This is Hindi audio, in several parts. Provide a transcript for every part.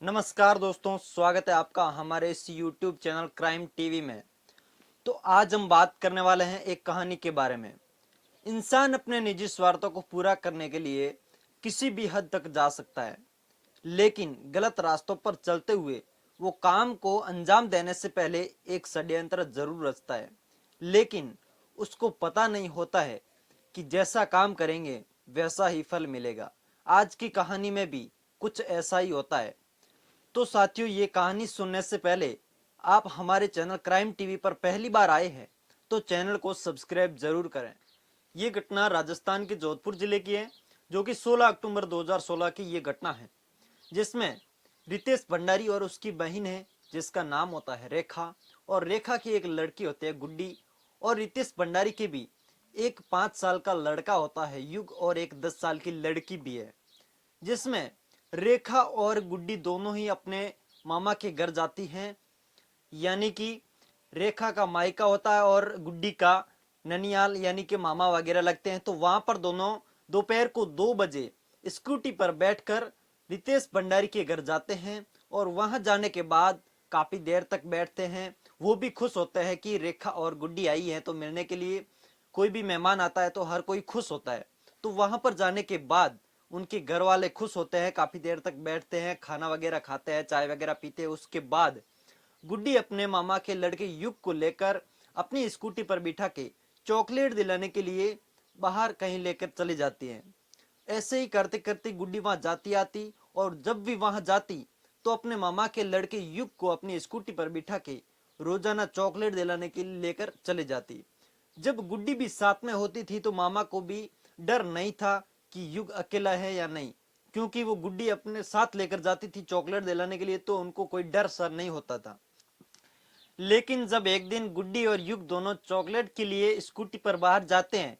नमस्कार दोस्तों, स्वागत है आपका हमारे इस YouTube चैनल क्राइम टीवी में। तो आज हम बात करने वाले हैं एक कहानी के बारे में। इंसान अपने निजी स्वार्थों को पूरा करने के लिए किसी भी हद तक जा सकता है, लेकिन गलत रास्तों पर चलते हुए वो काम को अंजाम देने से पहले एक षड्यंत्र जरूर रचता है। लेकिन उसको पता नहीं होता है कि जैसा काम करेंगे वैसा ही फल मिलेगा। आज की कहानी में भी कुछ ऐसा ही होता है। तो साथियों, ये कहानी सुनने से पहले आप हमारे चैनल क्राइम टीवी पर पहली बार आए हैं तो चैनल को सब्सक्राइब जरूर करें। ये घटना राजस्थान के जोधपुर जिले की है, जो कि 16 अक्टूबर 2016 की ये घटना है, जिसमें रितेश भंडारी और उसकी बहन है जिसका नाम होता है रेखा, और रेखा की एक लड़की होती है गुड्डी, और रितेश भंडारी के भी एक 5 साल का लड़का होता है युग, और एक 10 साल की लड़की भी है। जिसमें रेखा और गुड्डी दोनों ही अपने मामा के घर जाती हैं, यानी कि रेखा का मायका होता है और गुड्डी का ननियाल यानी कि मामा वगैरह लगते हैं। तो वहां पर दोनों दोपहर को 2 बजे स्कूटी पर बैठकर रितेश भंडारी के घर जाते हैं, और वहां जाने के बाद काफी देर तक बैठते हैं। वो भी खुश होते हैं कि रेखा और गुड्डी आई है, तो मिलने के लिए कोई भी मेहमान आता है तो हर कोई खुश होता है। तो वहां पर जाने के बाद उनके घर वाले खुश होते हैं, काफी देर तक बैठते हैं, खाना वगैरह खाते हैं, चाय वगैरह पीते हैं। उसके बाद गुड्डी अपने मामा के लड़के युग को लेकर अपनी स्कूटी पर बिठा के चॉकलेट दिलाने के लिए बाहर कहीं लेकर चली जाती है। ऐसे ही करते करते गुड्डी वहां जाती आती, और जब भी वहां जाती तो अपने मामा के लड़के युग को अपनी स्कूटी पर बिठा के रोजाना चॉकलेट दिलाने के लिए लेकर चले जाती। जब गुड्डी भी साथ में होती थी तो मामा को भी डर नहीं था कि युग अकेला है या नहीं, क्योंकि वो गुड्डी अपने साथ लेकर जाती थी चॉकलेट दिलाने के लिए, तो उनको कोई डर सर नहीं होता था। लेकिन जब एक दिन गुड्डी और युग दोनों चॉकलेट के लिए स्कूटी पर बाहर जाते हैं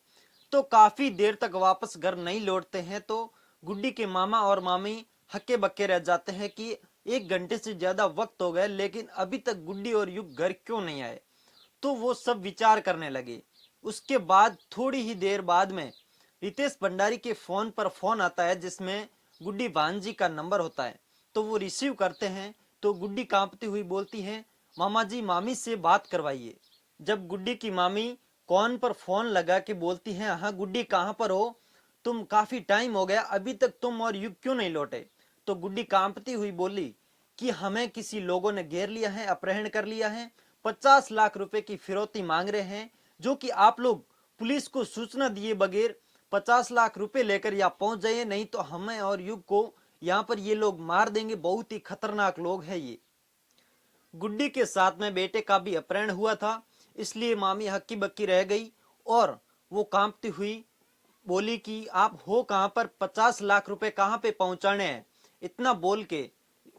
तो काफी देर तक वापस घर नहीं लौटते हैं। तो गुड्डी के मामा और मामी हक्के बक्के रह जाते हैं कि 1 घंटे से ज्यादा वक्त हो गया, लेकिन अभी तक गुड्डी और युग घर क्यों नहीं आए। तो वो सब विचार करने लगे। उसके बाद थोड़ी ही देर बाद में रितेश भंडारी के फोन पर फोन आता है, जिसमें गुड्डी भांजी का नंबर होता है। तो वो रिसीव करते हैं तो गुड्डी कांपती हुई बोलती है, मामा जी मामी से बात करवाइए। जब गुड्डी की मामी कॉन पर फोन लगा के बोलती है, हाँ गुड्डी कहाँ पर हो तुम, काफी टाइम हो गया, अभी तक तुम और युग क्यों नहीं लौटे। तो गुड्डी कांपती हुई बोली कि हमें किसी लोगों ने घेर लिया है, अपहरण कर लिया है, 50 लाख रुपए की फिरौती मांग रहे हैं, जो कि आप लोग पुलिस को सूचना दिए बगैर 50 लाख रुपए लेकर यहाँ पहुंच जाइए, नहीं तो हमें और युग को यहाँ पर ये लोग मार देंगे, बहुत ही खतरनाक लोग हैं ये। गुड्डी के साथ में बेटे का भी अपहरण हुआ था, इसलिए मामी हक्की बक्की रह गई, और वो कांपती हुई बोली कि आप हो कहाँ पर, 50 लाख रुपए कहाँ पे पहुंचाने हैं। इतना बोल के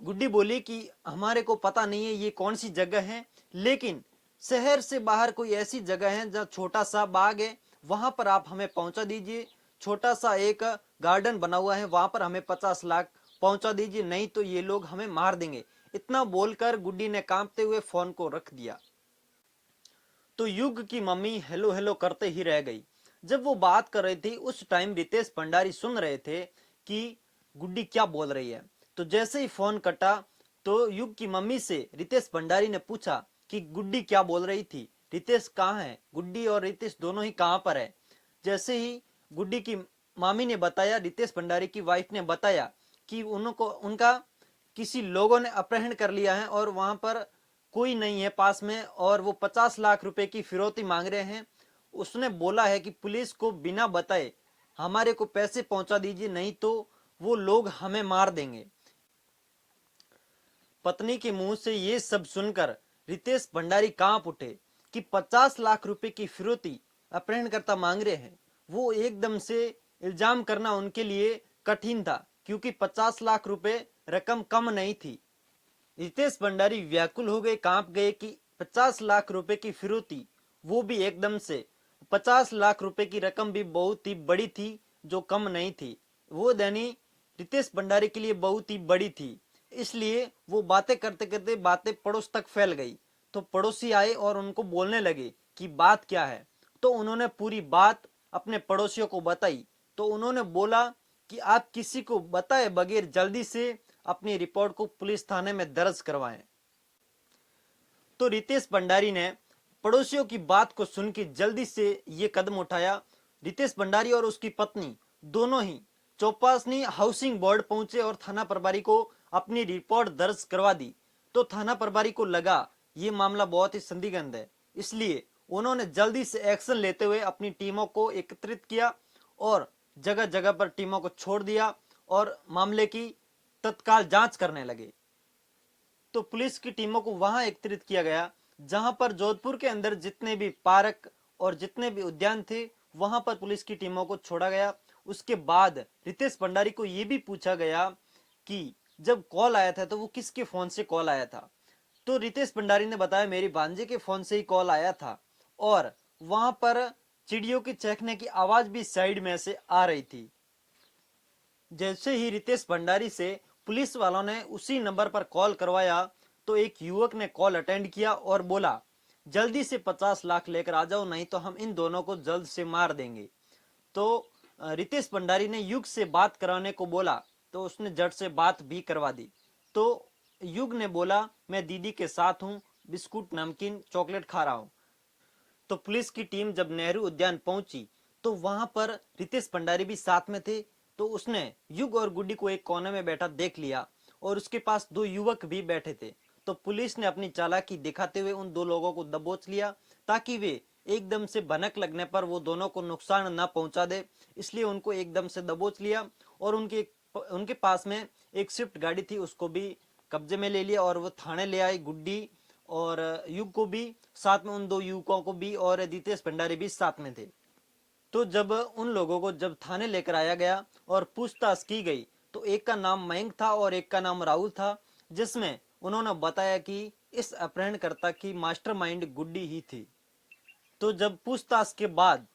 गुड्डी बोली कि हमारे को पता नहीं है ये कौन सी जगह है, लेकिन शहर से बाहर कोई ऐसी जगह है जहाँ छोटा सा बाग है, वहां पर आप हमें पहुंचा दीजिए। छोटा सा एक गार्डन बना हुआ है, वहां पर हमें 50 लाख पहुंचा दीजिए, नहीं तो ये लोग हमें मार देंगे। इतना बोलकर गुड्डी ने कांपते हुए फोन को रख दिया। तो युग की मम्मी हेलो हेलो करते ही रह गई। जब वो बात कर रही थी उस टाइम रितेश भंडारी सुन रहे थे कि गुड्डी क्या बोल रही है। तो जैसे ही फोन कटा तो युग की मम्मी से रितेश भंडारी ने पूछा कि गुड्डी क्या बोल रही थी, रितेश कहाँ है, गुड्डी और रितेश दोनों ही कहाँ पर है। जैसे ही गुड्डी की मामी ने बताया, रितेश भंडारी की वाइफ ने बताया कि उनको उनका किसी लोगों ने अपहरण कर लिया है और वहां पर कोई नहीं है पास में, और वो 50 लाख रुपए की फिरौती मांग रहे हैं। उसने बोला है कि पुलिस को बिना बताए हमारे को पैसे पहुंचा दीजिए, नहीं तो वो लोग हमें मार देंगे। पत्नी के मुंह से ये सब सुनकर रितेश भंडारी कांप उठे कि 50 लाख रुपए की फिरौती अपहरणकर्ता मांग रहे हैं। वो एकदम से इल्जाम करना उनके लिए कठिन था, क्योंकि 50 लाख रुपए रकम कम नहीं थी। रितेश भंडारी व्याकुल हो गए, कांप गए कि 50 लाख रुपए की फिरौती, वो भी एकदम से। 50 लाख रुपए की रकम भी बहुत ही बड़ी थी, जो कम नहीं थी। वो देनी रितेश भंडारी के लिए बहुत ही बड़ी थी। इसलिए वो बातें करते करते बातें पड़ोस तक फैल गई। तो पड़ोसी आए और उनको बोलने लगे कि बात क्या है। तो उन्होंने पूरी बात अपने पड़ोसियों को बताई। तो उन्होंने बोला कि आप किसी को बताए बगैर जल्दी से अपनी रिपोर्ट को पुलिस थाने में दर्ज करवाएं। तो रितेश भंडारी ने पड़ोसियों की बात को सुन के जल्दी से ये कदम उठाया। रितेश भंडारी और उसकी पत्नी दोनों ही चौपासनी हाउसिंग बोर्ड पहुंचे और थाना प्रभारी को अपनी रिपोर्ट दर्ज करवा दी। तो थाना प्रभारी को लगा ये मामला बहुत ही संदिग्ध है, इसलिए उन्होंने जल्दी से एक्शन लेते हुए अपनी टीमों को एकत्रित किया और जगह जगह पर टीमों को छोड़ दिया और मामले की तत्काल जांच करने लगे। तो पुलिस की टीमों को वहां एकत्रित किया गया जहां पर जोधपुर के अंदर जितने भी पार्क और जितने भी उद्यान थे वहां पर पुलिस की टीमों को छोड़ा गया। उसके बाद रितेश भंडारी को यह भी पूछा गया कि जब कॉल आया था तो वो किसके फोन से कॉल आया था। तो रितेश भंडारी ने बताया मेरी भांजे के फोन से ही कॉल आया था और वहां पर चिड़ियों के चहकने की आवाज भी साइड में से आ रही थी। जैसे ही रितेश भंडारी से पुलिस वालों ने उसी नंबर पर कॉल करवाया तो एक युवक ने कॉल अटेंड किया और बोला जल्दी से 50 लाख लेकर आ जाओ, नहीं तो हम इन दोनों को जल्द से मार देंगे। तो रितेश भंडारी ने युग से बात कराने को बोला तो उसने जट से बात भी करवा दी। तो युग ने बोला मैं दीदी के साथ हूँ, बिस्कुट नमकीन चॉकलेट खा रहा हूँ। तो पुलिस की टीम जब नेहरू उद्यान पहुंची तो वहां पर रितेश भंडारी भी साथ में थे। तो उसने युग और गुड्डी को एक कोने में बैठा देख लिया और उसके पास दो युवक भी बैठे थे। तो पुलिस ने अपनी चालाकी दिखाते हुए उन दो लोगों को दबोच लिया ताकि वे एकदम से भनक लगने पर वो दोनों को नुकसान न पहुंचा दे, इसलिए उनको एकदम से दबोच लिया और उनके पास में एक स्विफ्ट गाड़ी थी उसको भी कब्जे में ले लिया और वो थाने ले आई। गुड्डी और युग को भी साथ में, उन दो युवकों को भी, और रितेश भंडारी भी साथ में थे। तो जब उन लोगों को जब थाने लेकर आया गया और पूछताछ की गई तो एक का नाम मयंक था और एक का नाम राहुल था, जिसमें उन्होंने बताया कि इस अपहरणकर्ता की मास्टरमाइंड गुड्डी ही थी। तो जब पूछताछ के बाद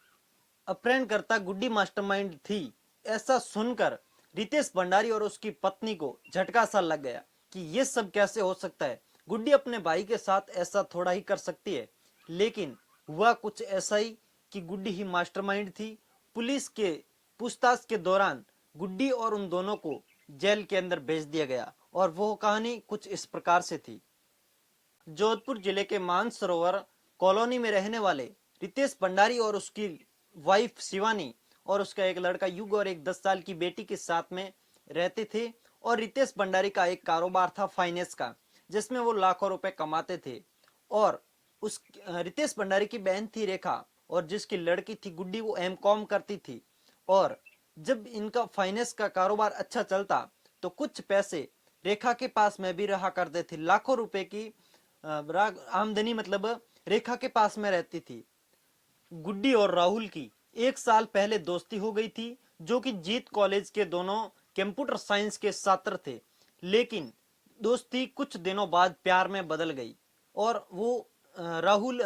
अपहरणकर्ता गुड्डी मास्टरमाइंड थी ऐसा सुनकर रितेश भंडारी और उसकी पत्नी को झटका सा लग गया कि ये सब कैसे हो सकता है, गुड्डी अपने भाई के साथ ऐसा थोड़ा ही कर सकती है। लेकिन हुआ कुछ ऐसा ही कि गुड्डी ही मास्टरमाइंड थी। पुलिस के पूछताछ के दौरान गुड्डी और उन दोनों को जेल के अंदर भेज दिया गया और वो कहानी कुछ इस प्रकार से थी। जोधपुर जिले के मानसरोवर कॉलोनी में रहने वाले रितेश भंडारी और उसकी वाइफ शिवानी और उसका एक लड़का युग और एक 10 साल की बेटी के साथ में रहते थे। और रितेश भंडारी का एक कारोबार था फाइनेंस का, जिसमें वो लाखों रुपए कमाते थे। और उस रितेश भंडारी की बहन थी रेखा और जिसकी लड़की थी गुड्डी, वो एमकॉम करती थी। और जब इनका फाइनेंस का कारोबार अच्छा चलता तो कुछ पैसे रेखा के पास में भी रहा करते थे। लाखों रुपए की आमदनी मतलब रेखा के पास में रहती थी। गुड्डी और राहुल की 1 साल पहले दोस्ती हो गई थी, जो कि जीत कॉलेज के दोनों कंप्यूटर साइंस के छात्र थे। लेकिन दोस्ती कुछ दिनों बाद प्यार में बदल गई और वो राहुल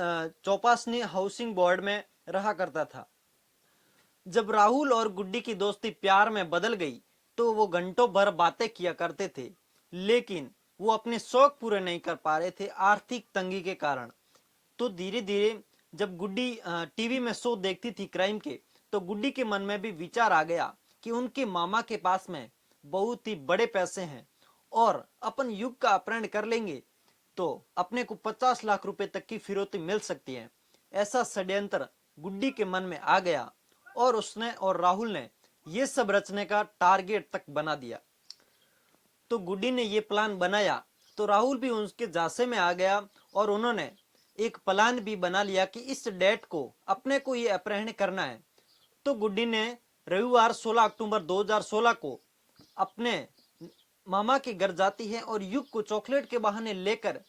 चौपासनी हाउसिंग बोर्ड में रहा करता था। जब राहुल और गुड्डी की दोस्ती प्यार में बदल गई तो वो घंटों भर बातें किया करते थे, लेकिन वो अपने शौक पूरे नहीं कर पा रहे थे आर्थिक तंगी के कारण। तो धीरे धीरे जब गुड्डी टीवी में शो देखती थी क्राइम के, तो गुड्डी के मन में भी विचार आ गया कि उनके मामा के पास में बहुत ही बड़े पैसे हैं और अपन युग का अपहरण कर लेंगे तो अपने को 50 लाख रुपए तक की फिरौती मिल सकती है। ऐसा षड्यंत्र गुड्डी के मन में आ गया और उसने और राहुल ने ये सब रचने का टारगेट तक बना दिया। तो गुड्डी ने ये प्लान बनाया तो राहुल भी उसके झांसे में आ गया और उन्होंने एक प्लान भी बना लिया कि इस डेट को अपने को ये अपहरण करना है। तो गुड्डी ने रविवार 16 अक्टूबर 2016 को अपने मामा के घर जाती है और युग को चॉकलेट के बहाने लेकर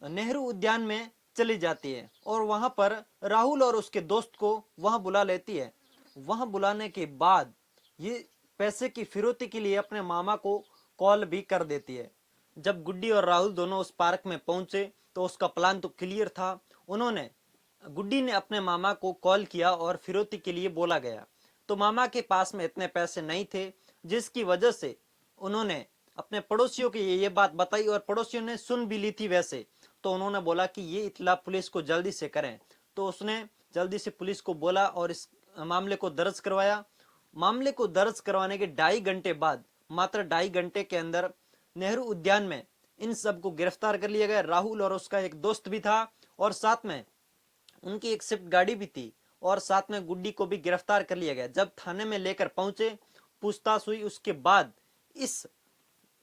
नेहरू उद्यान में चली जाती है और वहां पर राहुल और उसके दोस्त को वहां बुला लेती है। वहां बुलाने के बाद ये पैसे की फिरौती के लिए अपने मामा को कॉल भी कर देती है। जब गुड्डी और राहुल दोनों उस पार्क में पहुंचे तो उसका प्लान तो क्लियर था। गुड्डी ने अपने मामा को कॉल किया और फिरौती के लिए बोला गया। तो मामा के पास में इतने पैसे नहीं थे, जिसकी वजह से उन्होंने अपने पड़ोसियों की ये बात बताई और पड़ोसियों ने सुन भी ली थी वैसे। तो उन्होंने बोला कि ये इत्तला पुलिस को जल्दी से करें। तो उसने जल्दी से पुलिस को बोला और इस मामले को दर्ज करवाया। मामले को दर्ज करवाने के 2.5 घंटे बाद, मात्र 2.5 घंटे के अंदर नेहरू उद्यान में इन सबको गिरफ्तार कर लिया गया। राहुल और उसका एक दोस्त भी था और साथ में उनकी एक स्विफ्ट गाड़ी भी थी और साथ में गुड्डी को भी गिरफ्तार कर लिया गया। जब थाने में लेकर पहुंचे, पूछताछ हुई, उसके बाद इस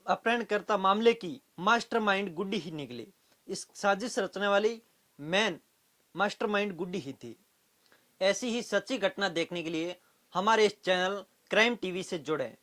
अपहरणकर्ता मामले की मास्टरमाइंड गुड्डी ही निकली। इस साजिश रचने वाली मैन मास्टरमाइंड गुड्डी ही थी। ऐसी ही सच्ची घटना देखने के लिए हमारे इस चैनल क्राइम टीवी से जुड़ें।